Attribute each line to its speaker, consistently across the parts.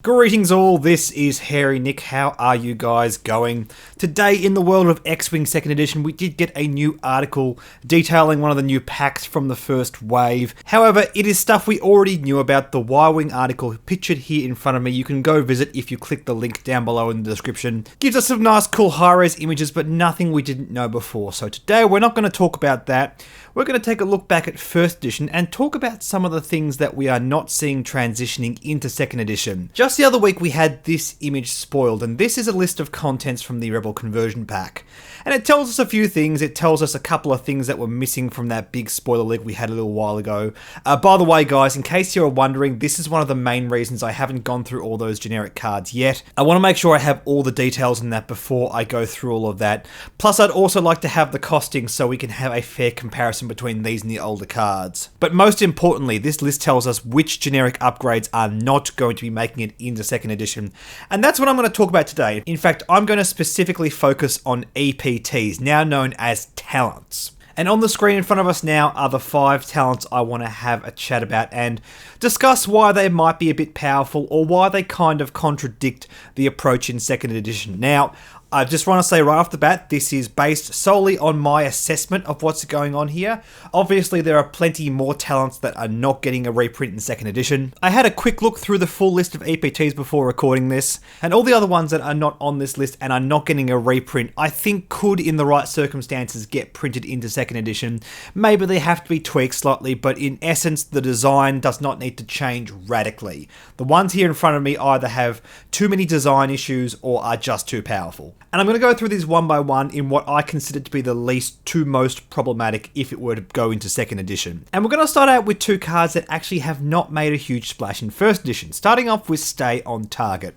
Speaker 1: Greetings all, this is Hairy Nick. How are you guys going? Today in the world of X-Wing 2nd Edition, we did get a new article detailing one of the new packs from the first wave. However, it is stuff we already knew about. The Y-Wing article pictured here in front of me, you can go visit if you click the link down below in the description. Gives us some nice cool high-res images, but nothing we didn't know before. So today we're not going to talk about that. We're going to take a look back at 1st edition and talk about some of the things that we are not seeing transitioning into 2nd edition. Just the other week we had this image spoiled, and this is a list of contents from the Rebel Conversion Pack. And it tells us a few things. It tells us a couple of things that were missing from that big spoiler leak we had a little while ago. By the way guys, in case you're wondering, this is one of the main reasons I haven't gone through all those generic cards yet. I want to make sure I have all the details in that before I go through all of that. Plus I'd also like to have the costing so we can have a fair comparison between these and the older cards. But most importantly, this list tells us which generic upgrades are not going to be making it into 2nd edition. And that's what I'm going to talk about today. In fact, I'm going to specifically focus on EPTs, now known as talents. And on the screen in front of us now are the 5 talents I want to have a chat about and discuss why they might be a bit powerful or why they kind of contradict the approach in 2nd edition. Now, I just want to say right off the bat, this is based solely on my assessment of what's going on here. Obviously, there are plenty more talents that are not getting a reprint in 2nd edition. I had a quick look through the full list of EPTs before recording this, and all the other ones that are not on this list and are not getting a reprint, I think could, in the right circumstances, get printed into 2nd edition. Maybe they have to be tweaked slightly, but in essence, the design does not need to change radically. The ones here in front of me either have too many design issues or are just too powerful. And I'm going to go through these one by one in what I consider to be the least two most problematic if it were to go into 2nd edition. And we're going to start out with 2 cards that actually have not made a huge splash in 1st edition, starting off with Stay on Target.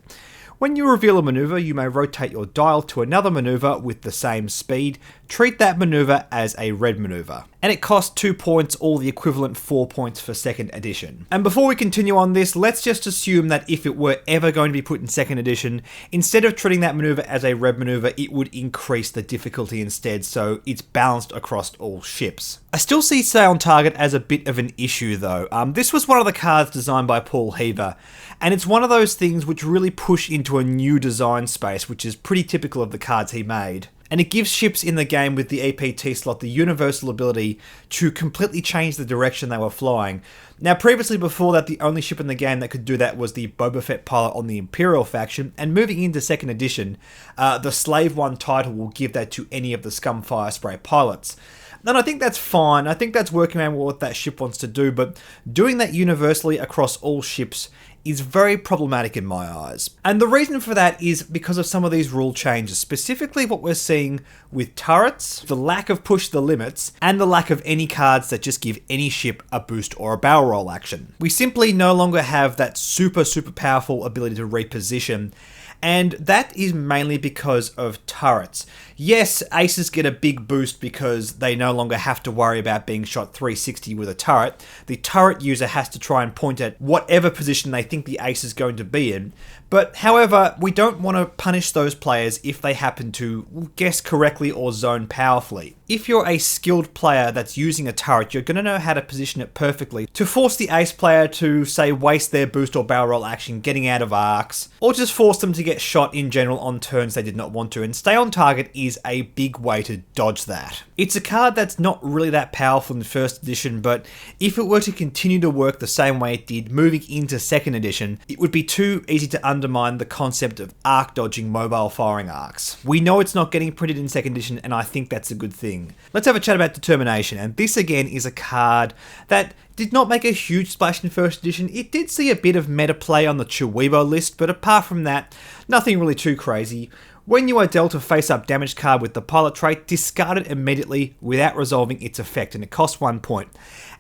Speaker 1: When you reveal a maneuver, you may rotate your dial to another maneuver with the same speed. Treat that maneuver as a red maneuver. And it costs 2 points, or the equivalent 4 points for 2nd edition. And before we continue on this, let's just assume that if it were ever going to be put in 2nd edition, instead of treating that maneuver as a red maneuver, it would increase the difficulty instead, so it's balanced across all ships. I still see Stay on Target as a bit of an issue though. This was one of the cards designed by Paul Heaver, and it's one of those things which really push into a new design space, which is pretty typical of the cards he made. And it gives ships in the game with the EPT slot the universal ability to completely change the direction they were flying. Now previously before that, the only ship in the game that could do that was the Boba Fett pilot on the Imperial faction, and moving into 2nd edition, the Slave One title will give that to any of the Scum Fire Spray pilots. And I think that's fine. I think that's working around what that ship wants to do, but doing that universally across all ships is very problematic in my eyes. And the reason for that is because of some of these rule changes, specifically what we're seeing with turrets, the lack of push the limits, and the lack of any cards that just give any ship a boost or a barrel roll action. We simply no longer have that super powerful ability to reposition, and that is mainly because of turrets. Yes, aces get a big boost because they no longer have to worry about being shot 360 with a turret. The turret user has to try and point at whatever position they think the ace is going to be in. But however, we don't want to punish those players if they happen to guess correctly or zone powerfully. If you're a skilled player that's using a turret, you're going to know how to position it perfectly to force the ace player to, say, waste their boost or barrel roll action getting out of arcs, or just force them to get shot in general on turns they did not want to, and Stay on Target is a big way to dodge that. It's a card that's not really that powerful in 1st edition, but if it were to continue to work the same way it did moving into 2nd edition, it would be too easy to undermine the concept of arc dodging mobile firing arcs. We know it's not getting printed in 2nd edition, and I think that's a good thing. Let's have a chat about Determination, and this again is a card that did not make a huge splash in 1st edition. It did see a bit of meta play on the Chiweebo list, but apart from that, nothing really too crazy. When you are dealt a face-up damage card with the pilot trait, discard it immediately without resolving its effect, and it costs 1 point.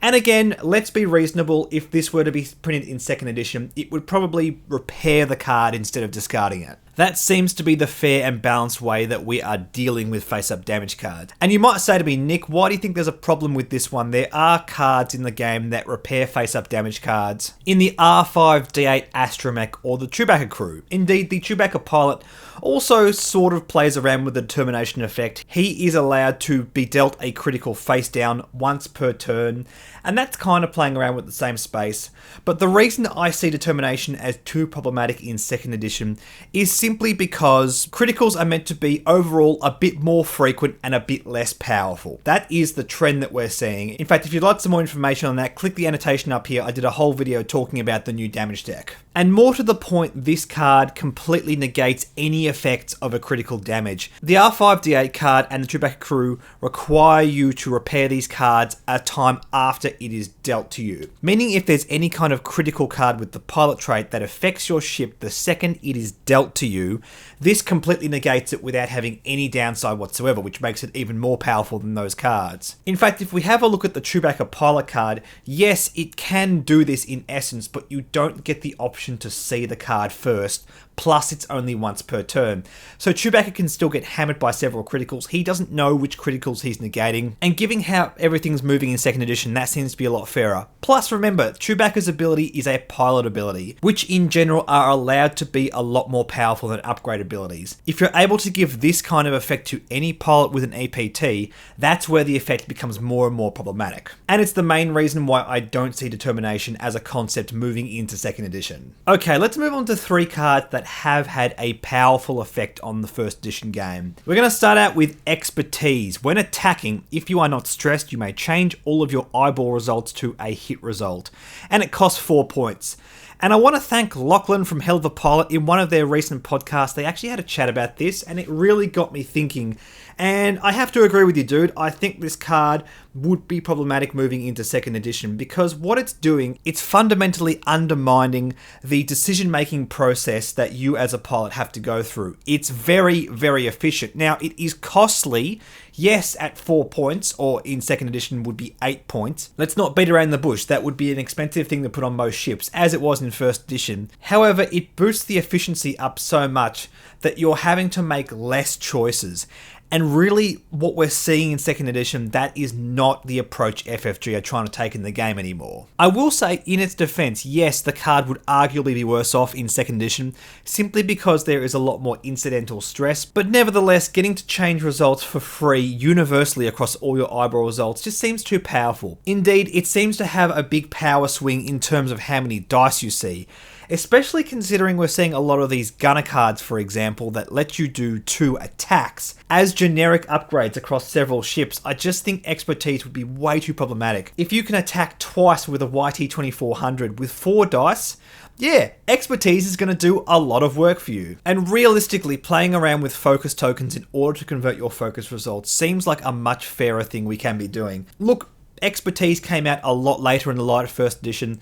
Speaker 1: And again, let's be reasonable, if this were to be printed in 2nd edition, it would probably repair the card instead of discarding it. That seems to be the fair and balanced way that we are dealing with face-up damage cards. And you might say to me, Nick, why do you think there's a problem with this one? There are cards in the game that repair face-up damage cards in the R5D8 Astromech or the Chewbacca crew. Indeed, the Chewbacca pilot also sort of plays around with the determination effect. He is allowed to be dealt a critical face down once per turn, and that's kind of playing around with the same space. But the reason I see determination as too problematic in 2nd edition is simply because criticals are meant to be overall a bit more frequent and a bit less powerful. That is the trend that we're seeing. In fact, if you'd like some more information on that, click the annotation up here. I did a whole video talking about the new damage deck. And more to the point, this card completely negates any effects of a critical damage. The R5D8 card and the Chewbacca crew require you to repair these cards a time after it is dealt to you. Meaning if there's any kind of critical card with the pilot trait that affects your ship the second it is dealt to you, this completely negates it without having any downside whatsoever, which makes it even more powerful than those cards. In fact, if we have a look at the Chewbacca pilot card, yes, it can do this in essence, but you don't get the option to see the card first, plus it's only once per turn. So Chewbacca can still get hammered by several criticals. He doesn't know which criticals he's negating, and given how everything's moving in 2nd edition, that seems to be a lot fairer. Plus remember, Chewbacca's ability is a pilot ability, which in general are allowed to be a lot more powerful than upgrade abilities. If you're able to give this kind of effect to any pilot with an EPT, that's where the effect becomes more and more problematic. And it's the main reason why I don't see determination as a concept moving into 2nd edition. Okay, let's move on to 3 cards that have had a powerful effect on the 1st edition game. We're going to start out with Expertise. When attacking, if you are not stressed, you may change all of your eyeball results to a hit result, and it costs 4 points. And I want to thank Lachlan from Hell of a Pilot. In one of their recent podcasts, they actually had a chat about this, and it really got me thinking. And I have to agree with you, dude. I think this card would be problematic moving into 2nd edition, because what it's doing, it's fundamentally undermining the decision-making process that you as a pilot have to go through. It's very, very efficient. Now, it is costly, yes, at 4 points, or in 2nd edition would be 8 points. Let's not beat around the bush. That would be an expensive thing to put on most ships, as it was in 1st edition. However, it boosts the efficiency up so much that you're having to make less choices. And really, what we're seeing in 2nd edition, that is not the approach FFG are trying to take in the game anymore. I will say, in its defense, yes, the card would arguably be worse off in 2nd edition, simply because there is a lot more incidental stress, but nevertheless, getting to change results for free universally across all your eyeball results just seems too powerful. Indeed, it seems to have a big power swing in terms of how many dice you see. Especially considering we're seeing a lot of these gunner cards, for example, that let you do 2 attacks as generic upgrades across several ships. I just think Expertise would be way too problematic. If you can attack twice with a YT-2400 with 4 dice, yeah, Expertise is going to do a lot of work for you. And realistically, playing around with focus tokens in order to convert your focus results seems like a much fairer thing we can be doing. Look, Expertise came out a lot later in the light 1st edition,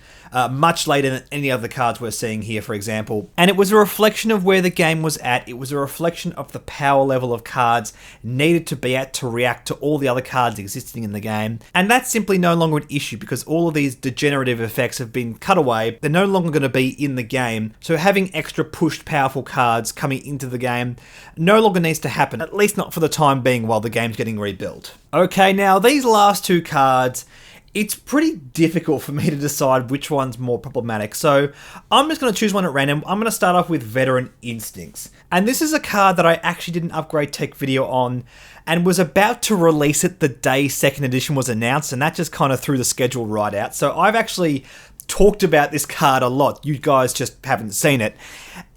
Speaker 1: much later than any other cards we're seeing here, for example. And it was a reflection of where the game was at. It was a reflection of the power level of cards needed to be at to react to all the other cards existing in the game. And that's simply no longer an issue, because all of these degenerative effects have been cut away. They're no longer going to be in the game. So having extra pushed powerful cards coming into the game no longer needs to happen, at least not for the time being while the game's getting rebuilt. Okay, now these last 2 cards, it's pretty difficult for me to decide which one's more problematic. So I'm just going to choose one at random. I'm going to start off with Veteran Instincts. And this is a card that I actually did an upgrade tech video on and was about to release it the day 2nd edition was announced, and that just kind of threw the schedule right out. So I've actually talked about this card a lot. You guys just haven't seen it.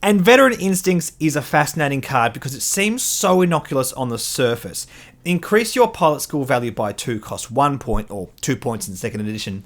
Speaker 1: And Veteran Instincts is a fascinating card because it seems so innocuous on the surface. Increase your pilot skill value by 2, cost 1 point, or 2 points in 2nd edition.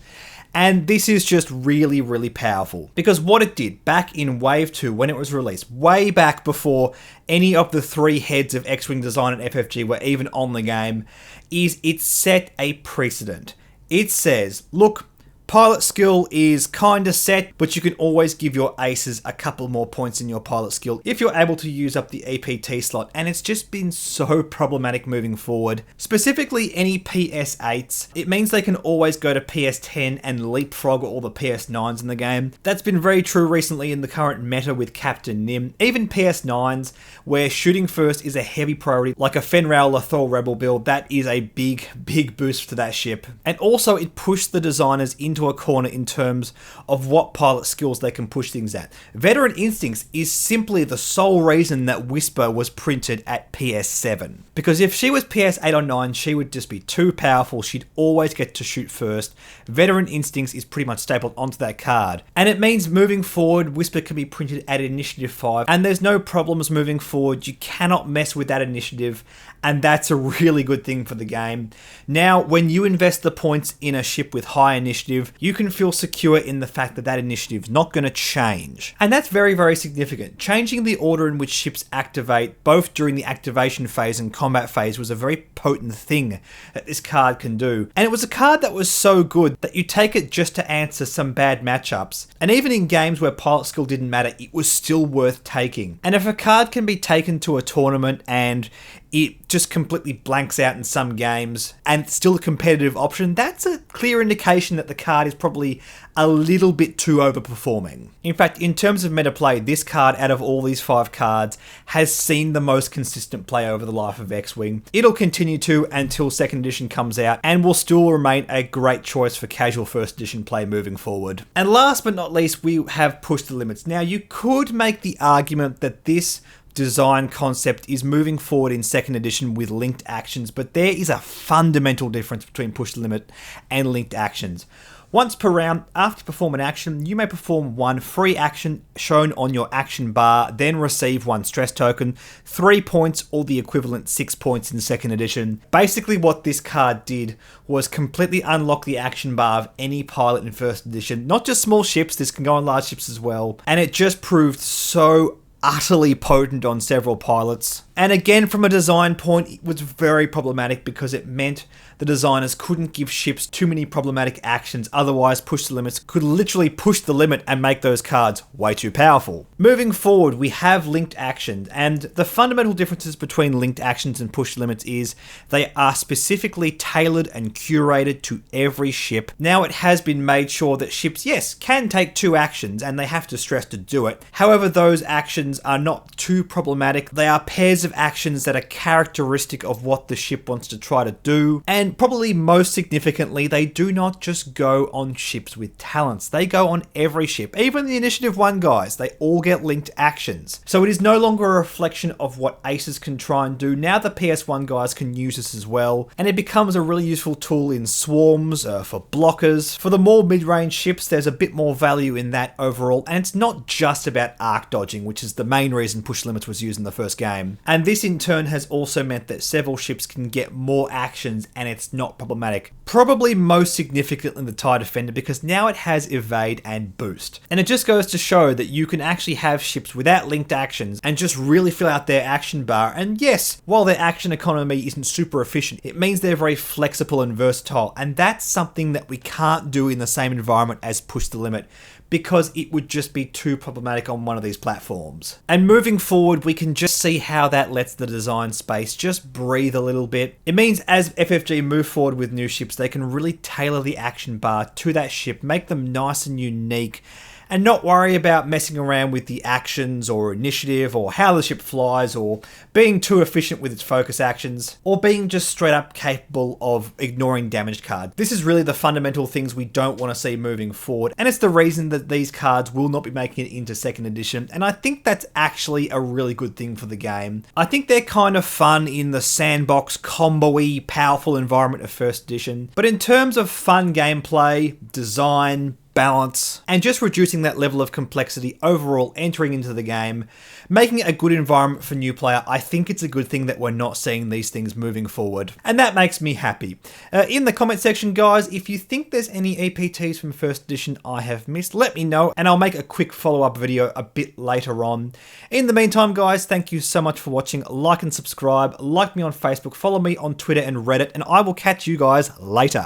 Speaker 1: And this is just really, really powerful. Because what it did back in Wave 2 when it was released, way back before any of the 3 heads of X-Wing design and FFG were even on the game, is it set a precedent. It says, look, Pilot skill is kinda set, but you can always give your aces a couple more points in your pilot skill if you're able to use up the EPT slot, and it's just been so problematic moving forward. Specifically any PS8s, it means they can always go to PS10 and leapfrog all the PS9s in the game. That's been very true recently in the current meta with Captain Nim. Even PS9s, where shooting first is a heavy priority, like a Fenrir Lothal Rebel build, that is a big boost to that ship. And also it pushed the designers into a corner in terms of what pilot skills they can push things at. Veteran Instincts is simply the sole reason that Whisper was printed at PS7. Because if she was PS8 or 9, she would just be too powerful, she'd always get to shoot first. Veteran Instincts is pretty much stapled onto that card. And it means moving forward, Whisper can be printed at Initiative 5, and there's no problems moving forward. You cannot mess with that initiative, and that's a really good thing for the game. Now, when you invest the points in a ship with high initiative, you can feel secure in the fact that that initiative's not going to change. And that's very significant. Changing the order in which ships activate, both during the activation phase and combat phase, was a very potent thing that this card can do. And it was a card that was so good that you take it just to answer some bad matchups. And even in games where pilot skill didn't matter, it was still worth taking. And if a card can be taken to a tournament and it just completely blanks out in some games and still a competitive option, that's a clear indication that the card is probably a little bit too overperforming. In fact, in terms of meta play, this card out of all these 5 cards has seen the most consistent play over the life of X-Wing. It'll continue to until 2nd edition comes out and will still remain a great choice for casual 1st edition play moving forward. And last but not least, we have pushed the limits. Now, you could make the argument that this design concept is moving forward in 2nd edition with linked actions, but there is a fundamental difference between push the limit and linked actions. Once per round, after you perform an action, you may perform 1 free action shown on your action bar, then receive 1 stress token, 3 points or the equivalent 6 points in 2nd edition. Basically what this card did was completely unlock the action bar of any pilot in 1st edition, not just small ships, this can go on large ships as well, and it just proved so utterly potent on several pilots. And again, from a design point, it was very problematic because it meant the designers couldn't give ships too many problematic actions, otherwise push the limits could literally push the limit and make those cards way too powerful. Moving forward, we have linked actions, and the fundamental differences between linked actions and push limits is they are specifically tailored and curated to every ship. Now, it has been made sure that ships, yes, can take 2 actions and they have to stress to do it. However, those actions are not too problematic. They are pairs of actions that are characteristic of what the ship wants to try to do, and probably most significantly, they do not just go on ships with talents. They go on every ship. Even the Initiative 1 guys, they all get linked actions. So it is no longer a reflection of what aces can try and do. Now the PS1 guys can use this as well, and it becomes a really useful tool in swarms, for blockers. For the more mid-range ships, there's a bit more value in that overall, and it's not just about arc dodging, which is the main reason push limits was used in the first game. And this in turn has also meant that several ships can get more actions and it's not problematic. Probably most significantly the TIE Defender, because now it has evade and boost. And it just goes to show that you can actually have ships without linked actions and just really fill out their action bar. And yes, while their action economy isn't super efficient, it means they're very flexible and versatile. And that's something that we can't do in the same environment as push the limit, because it would just be too problematic on one of these platforms. And moving forward, we can just see how that lets the design space just breathe a little bit. It means as FFG move forward with new ships, they can really tailor the action bar to that ship, make them nice and unique, and not worry about messing around with the actions or initiative or how the ship flies or being too efficient with its focus actions or being just straight up capable of ignoring damaged cards. This is really the fundamental things we don't want to see moving forward, and it's the reason that these cards will not be making it into 2nd edition, and I think that's actually a really good thing for the game. I think they're kind of fun in the sandbox, combo-y, powerful environment of 1st edition, but in terms of fun gameplay, design, balance, and just reducing that level of complexity overall entering into the game, making it a good environment for new player, I think it's a good thing that we're not seeing these things moving forward. And that makes me happy. In the comment section, guys, if you think there's any EPTs from 1st edition I have missed, let me know, and I'll make a quick follow-up video a bit later on. In the meantime, guys, thank you so much for watching. Like and subscribe, like me on Facebook, follow me on Twitter and Reddit, and I will catch you guys later.